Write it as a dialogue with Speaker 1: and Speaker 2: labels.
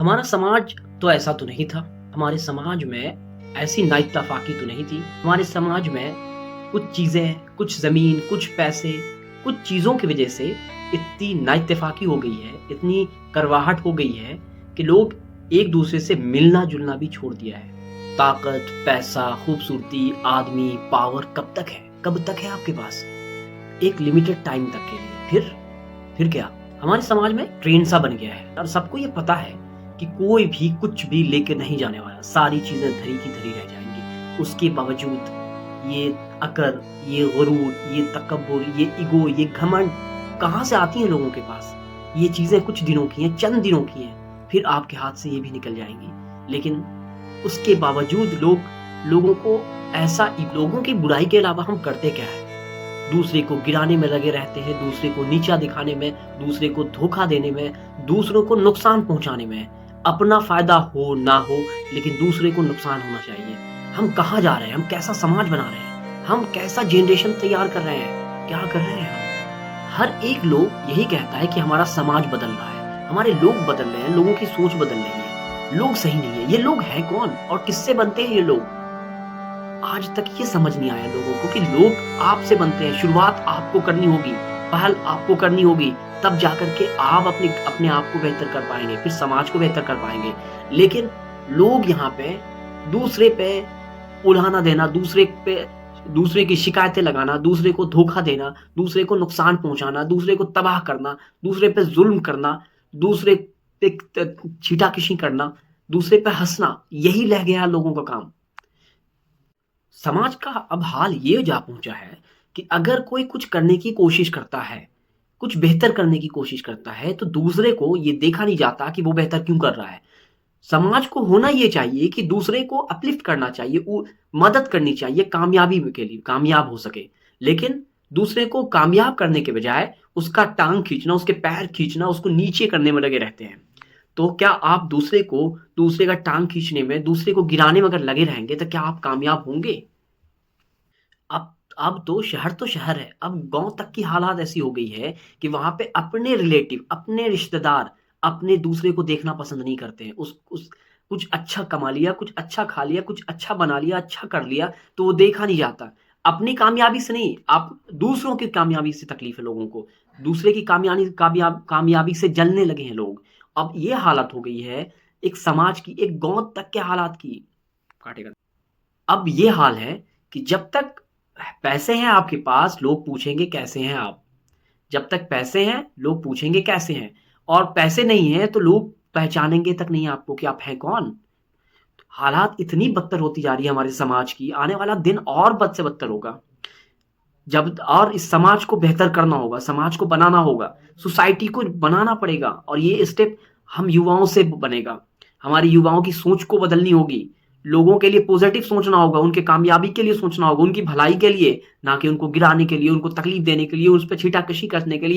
Speaker 1: हमारा समाज तो ऐसा तो नहीं था। हमारे समाज में ऐसी नाइत्तेफ़ाकी तो नहीं थी। हमारे समाज में कुछ चीज़ें, कुछ ज़मीन, कुछ पैसे, कुछ चीज़ों की वज़ह से इतनी नाइत्तेफ़ाकी हो गई है, इतनी करवाहट हो गई है कि लोग एक-दूसरे से मिलना-जुलना भी छोड़ दिया है। ताकत, पैसा, खूबसूरती, आदमी, पावर कब तक है? कब तक है आपके पास? एक लिमिटेड टाइम तक के लिए। फिर क्या? हमारे समाज में ट्रेंड सा बन गया है और सबको ये पता है कि कोई भी कुछ भी लेके नहीं जाने वाला। सारी चीज़ें धरी की धरी रह जाएँगी। उसके बावजूद ये अकड़, ये गुरूर, ये तकब्बुर, ये ईगो, ये घमंड कहाँ से आती हैं लोगों के पास? ये चीज़ें कुछ दिनों की हैं, चंद दिनों की हैं, फिर आपके हाथ से ये भी निकल जाएँगी। लेकिन उसके बावजूद लोगों को लोगों की बुराई के अलावा हम करते क्या हैं? दूसरे को गिराने में लगे रहते हैं, दूसरे को नीचा दिखाने में, दूसरे को धोखा देने में, दूसरों को नुकसान पहुँचाने में। अपना फ़ायदा हो ना हो, लेकिन दूसरे को नुकसान होना चाहिए। हम कहाँ जा रहे हैं? हम कैसा समाज बना रहे हैं? हम कैसा जनरेशन तैयार कर रहे हैं? क्या कर रहे हैं हम? हर एक लोग यही कहता है कि हमारा समाज बदल रहा है, हमारे लोग बदल रहे हैं, लोगों की सोच बदल रही है, लोग सही नहीं है। ये लोग हैं कौन और किससे बनते हैं ये लोग? आज तक ये समझ नहीं आया लोगों को कि लोग आपसे बनते हैं। शुरुआत आपको करनी होगी, पहल आपको करनी होगी, तब जाकर के आप अपने अपने आप को बेहतर कर पाएँगे, फिर समाज को बेहतर कर पाएँगे। लेकिन लोग यहाँ पे दूसरे पे उलाहना देना, दूसरे की शिकायतें लगाना, दूसरे को धोखा देना, दूसरे को नुकसान पहुँचाना, दूसरे को तबाह करना, दूसरे पे ज़ुल्म करना, दूसरे पे छीटाकशी करना, दूसरे पे हँसना, यही रह गया है लोगों का काम। समाज का अब हाल ये जा पहुँचा है कि अगर कोई कुछ करने की कोशिश करता है, कुछ बेहतर करने की कोशिश करता है, तो दूसरे को ये देखा नहीं जाता कि वो बेहतर क्यों कर रहा है। समाज को होना ये चाहिए कि दूसरे को अपलिफ्ट करना चाहिए, मदद करनी चाहिए कामयाबी के लिए, कामयाब हो सके। लेकिन दूसरे को कामयाब करने के बजाय उसका टाँग खींचना, उसके पैर खींचना, उसको नीचे करने में लगे रहते हैं। तो क्या आप दूसरे का टाँग खींचने में, दूसरे को गिराने में अगर लगे रहेंगे, तो क्या आप कामयाब होंगे? अब तो शहर है, अब गाँव तक की हालात ऐसी हो गई है कि वहाँ पे अपने रिलेटिव, अपने रिश्तेदार, अपने दूसरे को देखना पसंद नहीं करते हैं। उस कुछ अच्छा कमा लिया, कुछ अच्छा खा लिया, कुछ अच्छा बना लिया, अच्छा कर लिया, तो वो देखा नहीं जाता। अपनी कामयाबी से नहीं, आप दूसरों की कामयाबी से तकलीफ़ है लोगों को। दूसरे की कामयाबी से जलने लगे हैं लोग। अब ये हालत हो गई है, एक समाज की, एक गाँव तक के हालात की। काटेगा। अब ये हाल है कि जब तक पैसे हैं आपके पास, लोग पूछेंगे कैसे हैं आप? जब तक पैसे हैं, लोग पूछेंगे कैसे हैं? और पैसे नहीं हैं, तो लोग पहचानेंगे तक नहीं आपको कि आप हैं कौन? हालात इतनी बदतर होती जा रही है हमारे समाज की, आने वाला दिन और बद से बदतर होगा। जब और इस समाज को बेहतर करना होगा, समाज को बनाना होगा, सोसाइटी को बनाना पड़ेगा और ये स्टेप हम युवाओं से बनेगा। हमारे युवाओं की सोच को बदलनी होगी। लोगों के लिए पॉजिटिव सोचना होगा, उनके कामयाबी के लिए सोचना होगा, उनकी भलाई के लिए, ना कि उनको गिराने के लिए, उनको तकलीफ देने के लिए, उस पे छीटाकशी करने के लिए।